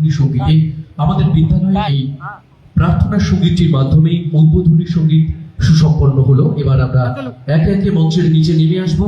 উদ্বোধনী সঙ্গীতে আমাদের বিদ্যালয়ে এই প্রার্থনা সঙ্গীতটির মাধ্যমে উদ্বোধনী সঙ্গীত সুসম্পন্ন হলো। এবার আমরা একে একে মঞ্চের নিচে নেমে আসব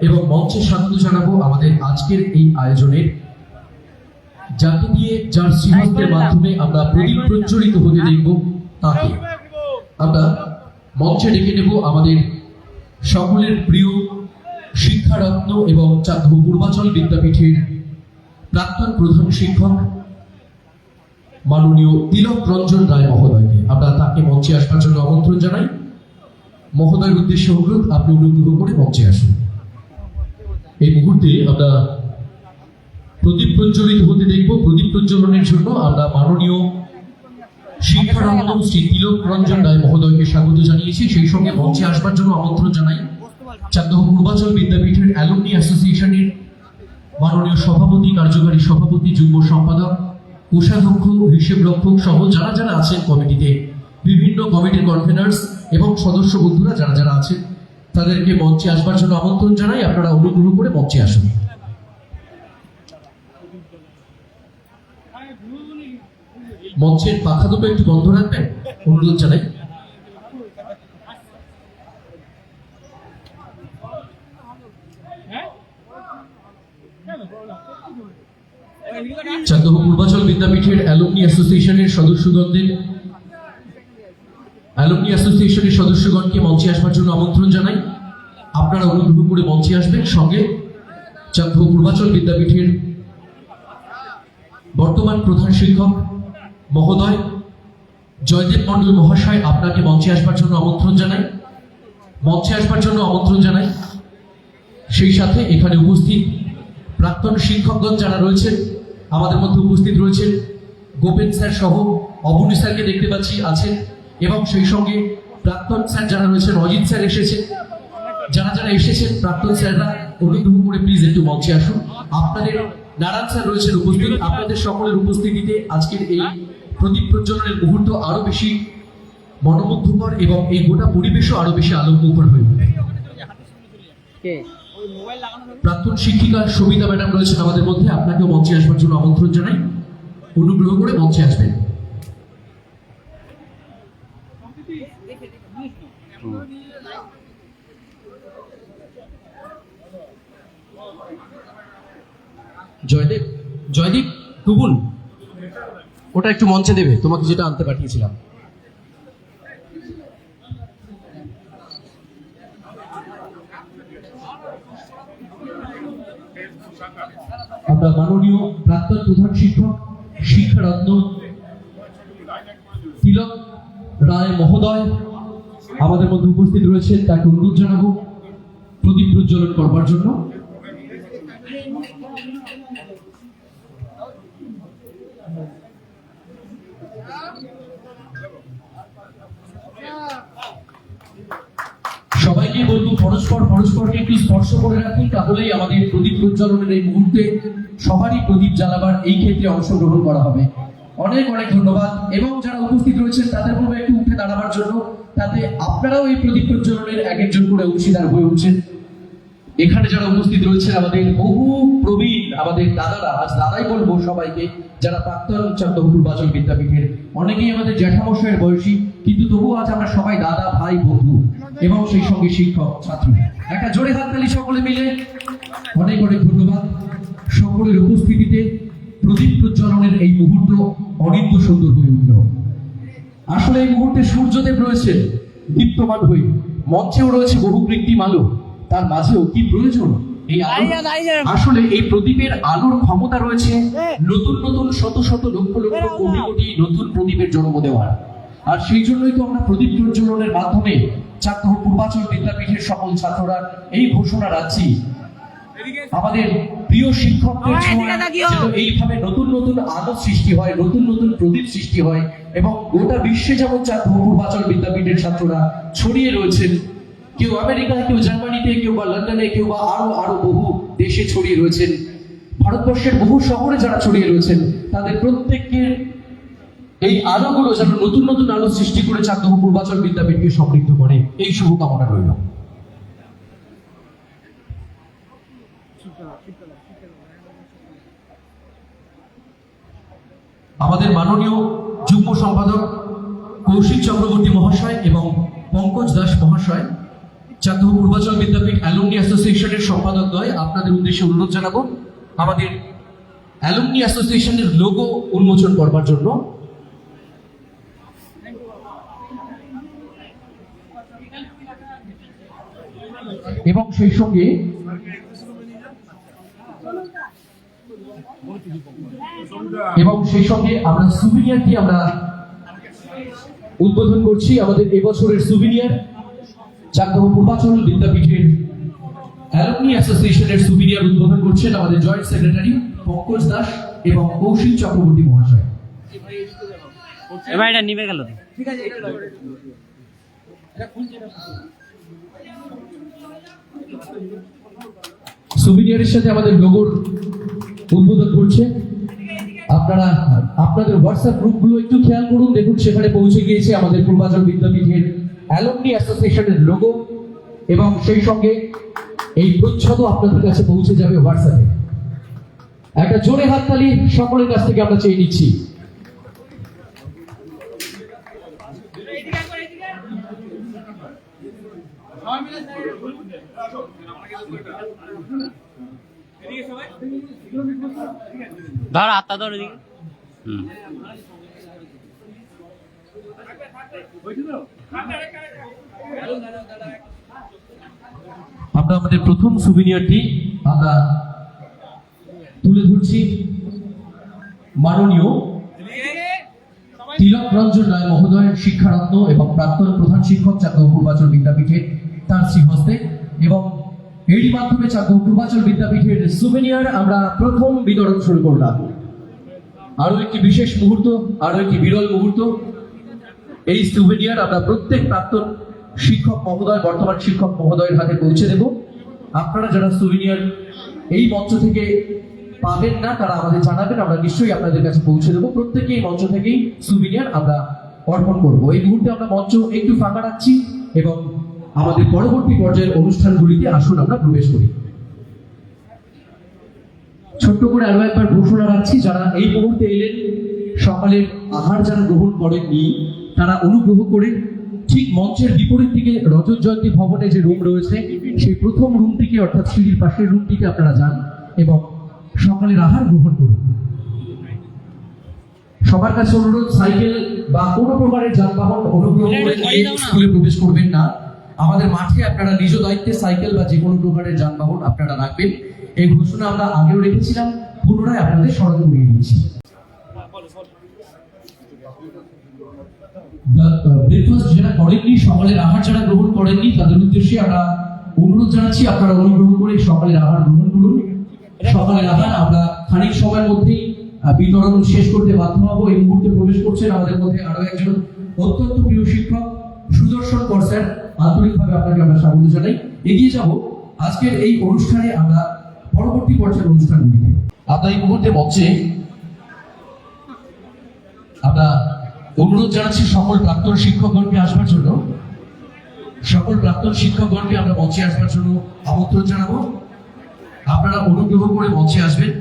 এবং মঞ্চে স্বাগত জানাবো আমাদের আজকের এই আয়োজনের যাকে দিয়ে যার শ্রীহস্তের মাধ্যমে আমরা প্রদীপ প্রজ্বলিত হতে দেখব তাকে আমরা মঞ্চে ডেকে নেব আমাদের সকলের প্রিয় শিক্ষারত্ন এবং পূর্বাচল বিদ্যাপীঠের প্রাক্তন প্রধান শিক্ষক মাননীয় তিলক রঞ্জন রায় মহোদয়কে। আমরা তাকে মঞ্চে আসবার জন্য আমন্ত্রণ জানাই। মহোদয়ের উদ্দেশ্যে অনুরোধ, আপনি অনুগ্রহ করে মঞ্চে আসুন। এই মুহূর্তে আমরা প্রদীপ প্রজ্বলিত হতে দেখব। প্রদীপ প্রজ্বলনের জন্য আমরা মাননীয় শিক্ষারত্ন শ্রী তিলক রঞ্জন রায় মহোদয়কে স্বাগত জানিয়েছি। সেই সঙ্গে মঞ্চে আসবার জন্য আমন্ত্রণ জানাই চাকদহ পূর্বাচল বিদ্যাপীঠের অ্যালুমনি অ্যাসোসিয়েশনের মাননীয় সভাপতি, কার্যকারী সভাপতি, যুগ্ম সম্পাদক, কোষাধ্যক্ষ, হিসেব রক্ষক সহ যারা যারা আছেন কমিটিতে, বিভিন্ন কমিটির কনভেনার্স এবং সদস্য বন্ধুরা যারা যারা আছেন তাদেরকে মঞ্চে আসবার জন্য আমন্ত্রণ জানাই। আপনারা অনুগ্রহ করে মঞ্চে আসুন। মঞ্চের পাখা দুটো একটু বন্ধ রাখবেন অনুরোধ জানাই। চাকদহ পূর্বাচল বিদ্যাপীঠের অ্যালুমনি অ্যাসোসিয়েশনের সদস্যগণকে মঞ্চে আসবার জন্য আমন্ত্রণ জানাই। আপনারা অনুগ্রহ করে মঞ্চে আসবেন। সঙ্গে চাকদহ পূর্বাচল বিদ্যাপীঠের বর্তমান প্রধান শিক্ষক মহোদয় জয়দেব মণ্ডল মহাশয়, আপনাকে মঞ্চে আসবার জন্য আমন্ত্রণ জানাই। সেই সাথে এখানে উপস্থিত প্রাক্তন শিক্ষকগণ যারা রয়েছেন, আমাদের মধ্যে উপস্থিত রয়েছেন গোপেন স্যার সহ অবনী স্যারকে দেখতে পাচ্ছি আছেন, এবং সেই সঙ্গে প্রাক্তন স্যার যারা রয়েছেন, অজিত স্যার এসেছেন। যারা যারা এসেছেন প্রাক্তন স্যাররা অনুগ্রহ করে প্লিজ একটু মঞ্চে আসুন। আপনাদের নারায়ণ স্যার রয়েছেন উপস্থিত। আপনাদের সকলের উপস্থিতিতে আজকের এই প্রদীপ প্রজ্বলনের মুহূর্ত আরো বেশি মনোমুগ্ধকর এবং এই গোটা পরিবেশও আরো বেশি আলোকমুখর হয়ে উঠবে। প্রাক্তন শিক্ষিকা সবিতা ম্যাডাম রয়েছেন আমাদের মধ্যে, আপনাকেও মঞ্চে আসবার জন্য আমন্ত্রণ জানাই। অনুগ্রহ করে মঞ্চে আসবেন। জয়দীপ টুবুল, ওটা একটু মঞ্চে দেবে, তোমাকে যেটা আনতে পাঠিয়েছিলাম। আমরা মাননীয় প্রাক্তন প্রধান শিক্ষক শিক্ষারত্ন তিলক রায় মহোদয় আমাদের মধ্যে উপস্থিত রয়েছেন, তাকে অনুরোধ জানাবো প্রদীপ প্রজ্বলন করবার জন্য। সবাইকে বলবো পরস্পরকে একটু স্পর্শ করে রাখুন, তাহলেই আমাদের প্রদীপ প্রজ্বলনের এই মুহূর্তে সবারই প্রদীপ জ্বালাবার এই ক্ষেত্রে অংশগ্রহণ করা হবে। অনেক অনেক ধন্যবাদ। এবং যারা উপস্থিত রয়েছেন তাদের বলবো একটু উঠে দাঁড়াবার জন্য, তাতে আপনারাও এই প্রদীপ প্রজ্বলনের এক একজন করে অংশীদার হয়ে উঠছেন। এখানে যারা উপস্থিত রয়েছেন আমাদের বহু প্রবীণ, আমাদের দাদারা, আজ দাদাই বলবো সবাইকে, যারা প্রাক্তন চাকদহ পূর্বাচল বিদ্যাপীঠের, অনেকেই আমাদের জ্যাঠামশাইয়ের বয়সী, কিন্তু তবুও আজ আমরা সবাই দাদা, ভাই, বন্ধু এবং সেই সঙ্গে শিক্ষক, ছাত্র। একটা জোরে হাততালি সকলে মিলে। অনেক অনেক ধন্যবাদ। সকলের উপস্থিতিতে প্রদীপ প্রজ্বলনের এই মুহূর্ত অনিত্য সুন্দর হয়ে উঠল। আসলে এই মুহূর্তে সূর্যদেব রয়েছেন দীপ্তমান হয়ে, মঞ্চেও রয়েছে বহু কৃত্রিম আলো, তার মাঝেও কি প্রয়োজন এই আলো। আসলে এই প্রদীপের আলোর ক্ষমতা রয়েছে নতুন নতুন শত শত লক্ষ লক্ষ কোটি কোটি নতুন প্রদীপের জন্ম দেওয়ার। আর সেই জন্যই তো আমরা প্রদীপ প্রজ্বলনের মাধ্যমে চাকদহ পূর্বাচল বিদ্যাপীঠের সকল ছাত্ররা এই ঘোষণা রাখছি, আমাদের প্রিয় শিক্ষকদের এইভাবে নতুন নতুন আলো সৃষ্টি হয়, নতুন নতুন প্রদীপ সৃষ্টি হয়, এবং গোটা বিশ্বে যেমন চাকদহ পূর্বাচল বিদ্যাপীঠের ছাত্ররা ছড়িয়ে রয়েছেন, কেউ আমেরিকায়, কেউ জার্মানিতে, কেউ বা লন্ডনে, কেউ বা আরো বহু দেশে ছড়িয়ে রয়েছেন, ভারতবর্ষের বহু শহরে যারা ছড়িয়ে রয়েছেন, তাদের প্রত্যেকের এই আলোগুলো যেন নতুন নতুন আলো সৃষ্টি করে চাকদহ পূর্বাচল বিদ্যাপীঠকে সমৃদ্ধ করে, এই শুভকামনা রইল। আমাদের মাননীয় যুগ্ম সম্পাদক কৌশিক চক্রবর্তী মহাশয় এবং পঙ্কজ দাস মহাশয় চাকদহ পূর্বাচল বিদ্যাপীঠ অ্যালুমনি অ্যাসোসিয়েশনের সম্পাদকদ্বয় আপনাদের উদ্দেশ্যে অনুরোধ জানাবো আমাদের অ্যালুমনি অ্যাসোসিয়েশনের লোগো উন্মোচন করবার জন্য। এবং সেই সঙ্গে আমরা সুভিনিয়ারটি আমরা উদ্বোধন করছি। আমাদের এবছরের সুভিনিয়ার চাকদহ পূর্বাচল বিদ্যাপীঠের অ্যালুমনি অ্যাসোসিয়েশনের সুভিনিয়ার উদ্বোধন করছেন আমাদের জয়েন্ট সেক্রেটারি পঙ্কজ দাস এবং কৌশিক চক্রবর্তী মহাশয়। এবার এটা নিভে গেল। সুভিনিয়ারের সাথে আমাদের লোগোর উদ্বোধন করছে। আপনারা আপনাদের হোয়াটসঅ্যাপ গ্রুপগুলো একটু খেয়াল করুন, দেখুন সেখানে পৌঁছে গিয়েছে আমাদের পূর্বাচল বিদ্যাপীঠের অ্যালুমনি অ্যাসোসিয়েশনের লোগো এবং সেই সঙ্গে এই প্রচ্ছদও আপনাদের কাছে পৌঁছে যাবে হোয়াটসঅ্যাপে। একটা জোরে হাততালি সকলের কাছ থেকে আমরা চেয়ে নিচ্ছি। ধর হাতটা ধর এদিকে। আমরা আমাদের প্রথম সুভিনিয়ারটি আমরা তুলে ধরছি মাননীয় তিলক রঞ্জন রায় মহোদয়ের শিক্ষারত্ন এবং প্রাক্তন প্রধান শিক্ষক চাকদহ পূর্বাচল বিদ্যাপীঠে তার শ্রীহস্তে, এবং এরই মাধ্যমে চাকদহ পূর্বাচল বিদ্যাপীঠের সুভিনিয়ার আমরা প্রথম বিতরণ শুরু করলাম। আরো একটি বিশেষ মুহূর্ত, আরো একটি বিরল মুহূর্ত। এই সুভিনিয়ার আমরা প্রত্যেক প্রাক্তন শিক্ষক মহোদয় বর্তমান শিক্ষক মহোদয়ের হাতে পৌঁছে দেব। আপনারা যারা সুভিনিয়ার এই মঞ্চ থেকে পাবেন না তারা আমাদের জানাবেন, আমরা নিশ্চয়ই আপনাদের কাছে পৌঁছে দেবো। প্রত্যেকে এই মঞ্চ থেকেই সুভিনিয়ার আমরা অর্পণ করব। এই মুহূর্তে আমরা মঞ্চ একটু ফাঁকা রাখছি এবং আমাদের পরবর্তী পর্যায়ের অনুষ্ঠানগুলিতে আসুন আমরা প্রবেশ করি। ছোট্ট করে আরো একবার ঘোষণা রাখছি, যারা এই মুহূর্তে এলেন সকালের আহার যারা গ্রহণ করেননি তারা অনুগ্রহ করে ঠিক মঞ্চের বিপরীত দিকে রজত জয়ন্তী ভবনে যে রুম রয়েছে সেই প্রথম রুমটিকে অর্থাৎ সিঁড়ির পাশের রুমটিকে আপনারা যান এবং সকালের আহার গ্রহণ করুন। সবার কাছে অনুরোধ, সাইকেল বা কোনো প্রকারের যানবাহন অনুগ্রহ করে স্কুলে প্রবেশ করবেন না। আমাদের মাঠে আপনারা নিজ দায়িত্বে সাইকেল বা যে কোনো প্রকারের যানবাহন আপনারা রাখবেন। এই ঘোষণা আমরা আগেও রেখেছিলাম, পুনরায় আপনাদের স্মরণ করিয়ে দিচ্ছি। ব্রেকফাস্ট যারা করেননি, সকালের আহার যারা গ্রহণ করেননি তাদের উদ্দেশ্যে আমরা অনুরোধ জানাচ্ছি আপনারা অনুগ্রহ করে সকালের আহার গ্রহণ করুন। সকালের আহার আমরা খানিক সময়ের মধ্যেই বিতরণ শেষ করতে বাধ্য হবো। এই মুহূর্তে প্রবেশ করছেন আমাদের মধ্যে আরো একজন অত্যন্ত প্রিয় শিক্ষক সুদর্শন কর স্যার, আন্তরিকভাবে আপনাকে আমরা স্বাগত জানাই। এগিয়ে যাব আজকের এই অনুষ্ঠানে আমরা পরবর্তী পর্যায়ের অনুষ্ঠানগুলিতে। আমরা এই মুহূর্তে মঞ্চে আমরা অনুরোধ জানাচ্ছি সকল প্রাক্তন শিক্ষকগণকে আসবার জন্য। সকল প্রাক্তন শিক্ষকগণকে আমরা মঞ্চে আসবার জন্য আমন্ত্রণ জানাবো। আপনারা অনুগ্রহ করে মঞ্চে আসবেন।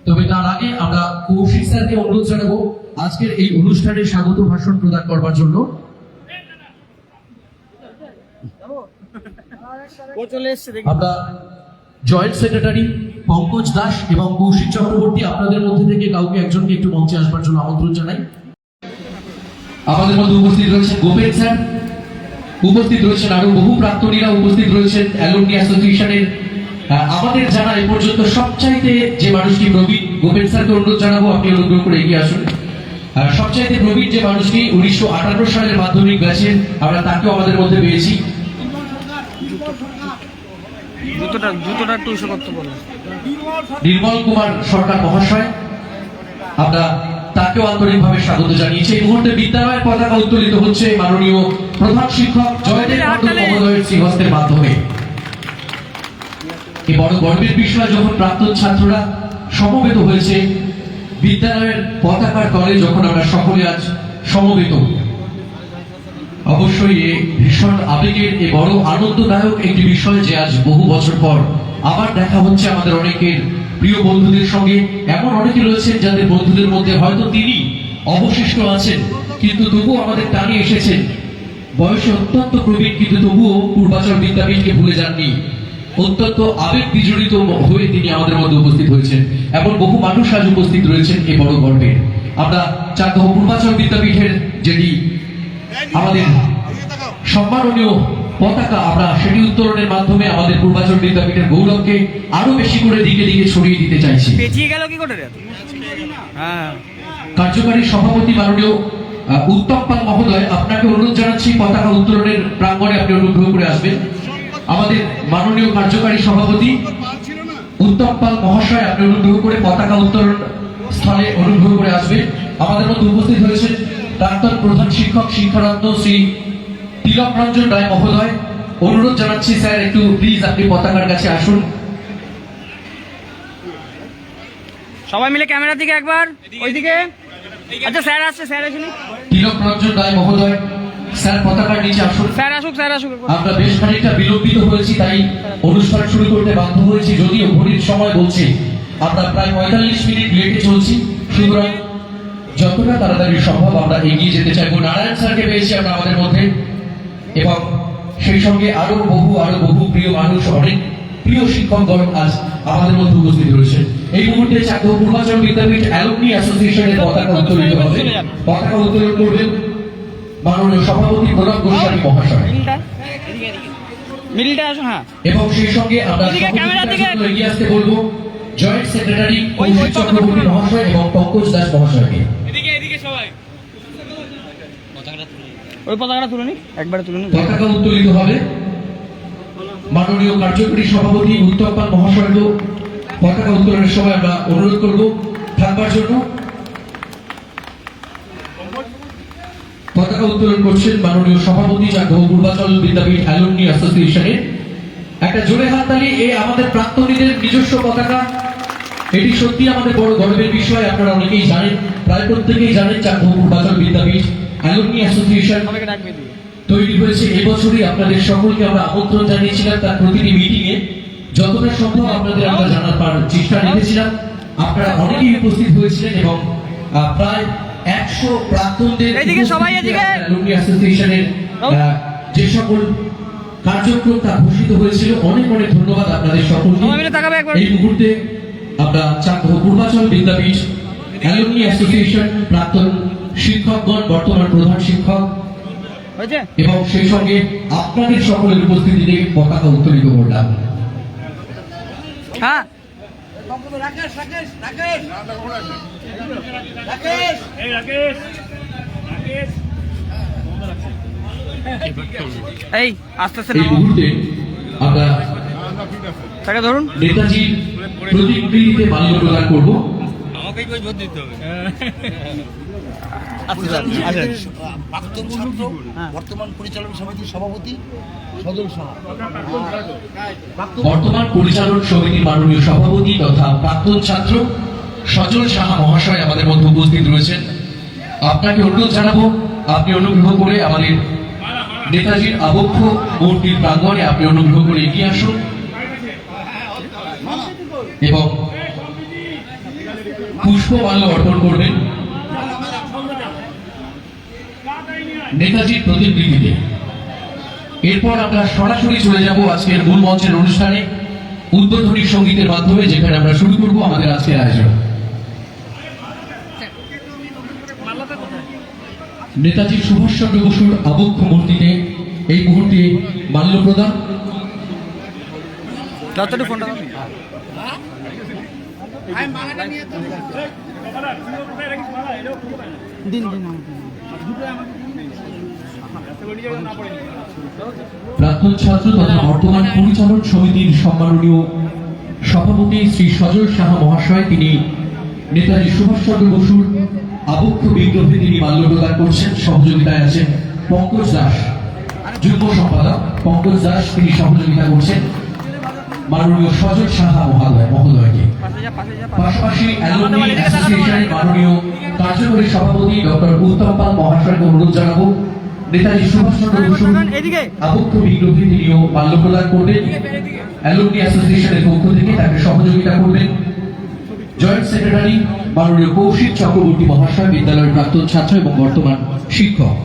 তবে তার আগে আমরা কৌশিক স্যারকে অনুরোধ জানাবো আজকের এই অনুষ্ঠানে স্বাগত ভাষণ প্রদান করবার জন্য। আমরা জয়েন্ট সেক্রেটারি পঙ্কজ দাস এবং কৌশিক চক্রবর্তী আপনাদের মধ্যে থেকে কাউকে একজনকে একটু মঞ্চে আসবার জন্য আমন্ত্রণ জানাই। আমাদের মধ্যে উপস্থিত রয়েছেন গোপেন স্যার, উপস্থিত রয়েছেন আরো বহু প্রাক্তনীরা, উপস্থিত রয়েছেন অ্যালুমনি অ্যাসোসিয়েশনের আমাদের জানা এ পর্যন্ত সবচাইতে যে মানুষটি প্রবীণ, গোপেন স্যারকে অনুরোধ জানাবো আপনি অনুগ্রহ করে এগিয়ে আসুন। সবচাইতে প্রবীণ যে মানুষটি 1958 সালের মাধ্যমিক ব্যাচের, আমরা তাকেও আমাদের মধ্যে পেয়েছি। নির্মল কুমার সরকার মহাশয়, আমরা তাকেও আন্তরিকভাবে স্বাগত জানিয়েছি। এই মুহূর্তে বিদ্যালয়ের পতাকা উত্তোলিত হচ্ছে মাননীয় প্রধান শিক্ষক জয়দেব মণ্ডল মহোদয়ের শ্রীহস্তের মাধ্যমে। এই বড় গর্বের বিষয় যখন প্রাক্তন ছাত্ররা সমবেত হয়েছে বিদ্যালয়ের পতাকার তলে, যখন আমরা সকলে আজ সমবেত, অবশ্যই ভীষণ আবেগের এ বড় আনন্দদায়ক একটি বিষয় যে আজ বহু বছর পর আবার দেখা হচ্ছে আমাদের অনেকের প্রিয় বন্ধুদের সঙ্গে। এমন অনেকে রয়েছেন যাদের বন্ধুদের মধ্যে হয়তো তিনি অবশিষ্ট আছেন, কিন্তু তবুও আমাদের টানে এসেছেন। বয়সে অত্যন্ত প্রবীণ, কিন্তু তবুও পূর্বাচল বিদ্যাপীঠকে ভুলে যাননি। অত্যন্ত আবেগ বিজড়িত হয়ে তিনি আমাদের মধ্যে উপস্থিত হয়েছেন। এমন বহু মানুষ আজ উপস্থিত রয়েছেন এই বড় গর্বের। আমরা চাকদহ পূর্বাচল বিদ্যাপীঠের যেটি আমাদের সম্মাননীয় পতাকা, আমরা সেটি উত্তোলনের মাধ্যমে আমাদের পূর্বাচল বিদ্যাপীঠের গৌরবকে আরো বেশি করে দিকে দিকে ছড়িয়ে দিতে চাইছি। পেঁচিয়ে গেল কি করে রে? হ্যাঁ, কার্যকারী সভাপতি মাননীয় উত্তম পাল মহোদয়, আপনাকে অনুরোধ জানাচ্ছি পতাকা উত্তোলনের প্রাঙ্গণে আপনি অনুগ্রহ করে আসবেন। আমাদের মাননীয় কার্যকারী সভাপতি উত্তম পাল মহাশয়, আপনি অনুগ্রহ করে পতাকা উত্তোলন স্থলে অনুগ্রহ করে আসবেন। আমাদের মধ্যে উপস্থিত হয়েছেন প্রাক্তন প্রধান শিক্ষক শিক্ষারত্ন শ্রী তিলক রঞ্জন রায় মহোদয়। অনুরোধ জানাচ্ছি স্যার, একটু প্লিজ আপনি পতাকার কাছে আসুন। সবাই মিলে ক্যামেরার দিকে একবার, ওইদিকে। আচ্ছা স্যার আসছে, স্যার আসেনি। তিলক রঞ্জন রায় মহোদয়, স্যার পতাকার নিচে আসুন। স্যার আসুক, স্যার আসুক। আমরা বেশ খানিকটা বিলম্বিত হয়েছি, তাই অনুষ্ঠান শুরু করতে বাধ্য হয়েছি। যদিও ঘড়ির সময় বলছে আমরা প্রায় 45 মিনিট লেটে চলছি, সুতরাং যতটা তাড়াতাড়ি সম্ভব আমরা এগিয়ে যেতে চাইবো। নারায়ণ স্যারকে পেয়েছি আমরা আমাদের মধ্যে, এবং সেই সঙ্গে আরো বহু প্রিয় মানুষ, অনেক প্রিয় শিক্ষকগণ আজ আমাদের মধ্যে উপস্থিত রয়েছেন। এই মুহূর্তে চাকদহ পূর্বাচল বিদ্যাপীঠ অ্যালুমনি অ্যাসোসিয়েশনের পতাকা উত্তোলিত হবে। পতাকা উত্তোলন করবেন মাননীয় সভাপতি প্রণব গোস্বামী মহাশয়। মিলটা আসুন। হ্যাঁ, এবং সেই সঙ্গে আমরা এগিয়ে আসতে বলবো জয়েন্ট সেক্রেটারি কৌশিক চক্রবর্তী মহাশয় এবং পঙ্কজ দাস মহাশয়কে। ওই পতাকাটা তুলে নি, একবারে তুলে নি। পতাকা উত্তোলিত হবে। মাননীয় কার্যকরী সভাপতি উত্তম পাল মহাশয়কে পতাকা উত্তোলনের সময় আমরা অনুরোধ করব থাকবার জন্য। পতাকা উত্তোলন করছেন মাননীয় সভাপতি চাকদহ পূর্বাচল বিদ্যাপীঠ অ্যালুমনি অ্যাসোসিয়েশনের। একটা জোরে হাততালি। আমাদের প্রাক্তনীদের নিজস্ব পতাকা, এটি সত্যি আমাদের বড় গর্বের বিষয়। আপনারা অনেকেই জানেন, প্রায় প্রত্যেকেই জানেন, চাকদহ পূর্বাচল বিদ্যাপীঠ অ্যালুমনি অ্যাসোসিয়েশন তৈরি হয়েছে এবছরই। আপনাদের সকলকে আমরা আমন্ত্রণ জানিয়েছিলাম তার প্রতিটি মিটিংয়ে। যতটা সম্ভব আপনাদের আমরা জানার চেষ্টা রেখেছিলাম। আপনারা অনেকেই উপস্থিত হয়েছিলেন এবং প্রায় 100 প্রাক্তনদের অ্যালুমনি অ্যাসোসিয়েশনের যে সকল কার্যক্রম তা ঘোষিত হয়েছিল। অনেক ধন্যবাদ আপনাদের সকলকে। এই মুহূর্তে আমরা চাকদহ পূর্বাচল বিদ্যাপীঠ অ্যালুমনি অ্যাসোসিয়েশন প্রাক্তন শিক্ষকগণ, বর্তমান প্রধান শিক্ষক এবং সেই সঙ্গে আপনাদের সকলের উপস্থিতিতে পতাকা উত্তোলিত করলাম। হ্যাঁ, এই আস্তে আস্তে এই মুহূর্তে আমরা তাকে ধরুন নেতাজির প্রতিকৃতিতে মাল্য প্রদান করব। আমাকেই কই ভোট দিতে হবে। প্রাক্তন ছাত্র, বর্তমান পরিচালন সমিতির সভাপতি সজল সাহা। বর্তমান পরিচালন সমিতির মাননীয় সভাপতি তথা প্রাক্তন ছাত্র সজল সাহা মহাশয় আমাদের মধ্যে উপস্থিত রয়েছেন। আপনাকে অনুরোধ জানাবো, আপনি অনুগ্রহ করে আমাদের নেতাজির আবক্ষ মূর্তির প্রাঙ্গণে আপনি অনুগ্রহ করে এগিয়ে আসুন এবং পুষ্পমাল্য অর্পণ করবেন নেতাজির প্রতিকৃতিতে। এরপর আমরা সরাসরি চলে যাব আজকের মূল মঞ্চের অনুষ্ঠানে উদ্বোধনী সঙ্গীতের মাধ্যমে, যেখানে আমরা শুরু করব আমাদের আজকের আয়োজন। নেতাজি সুভাষচন্দ্র বসুর আবক্ষ মূর্তিতে এই মুহূর্তে মাল্য প্রদান। প্রাক্তন ছাত্র তথা বর্তমান পরিচালন সমিতির সম্মাননীয় সভাপতি শ্রী সজল সাহা মহাশয়, তিনি নেতাজি সুভাষচন্দ্র বসুর আবক্ষ বিগ্রহে তিনি মাল্য প্রদান করছেন। সহযোগিতায় আছেন পঙ্কজ দাস, যুগ্ম সম্পাদক পঙ্কজ দাস, তিনি সহযোগিতা করছেন মাননীয় সজল সাহা মহোদয়কে। পাশাপাশি অ্যালুমনি অ্যাসোসিয়েশনের মাননীয় কার্যকরী সভাপতি ডক্টর উত্তম পাল মহাশয়কে অনুরোধ জানাবো নেতাজি সুভাষচন্দ্র বসুর আবক্ষ বিগ্রহে তিনিও মাল্য প্রদান করবেন। অ্যালুমনি অ্যাসোসিয়েশনের পক্ষ থেকে তাকে সহযোগিতা করবেন জয়েন্ট সেক্রেটারি মাননীয় কৌশিক চক্রবর্তী মহাশয়, বিদ্যালয়ের প্রাক্তন ছাত্র এবং বর্তমান শিক্ষক।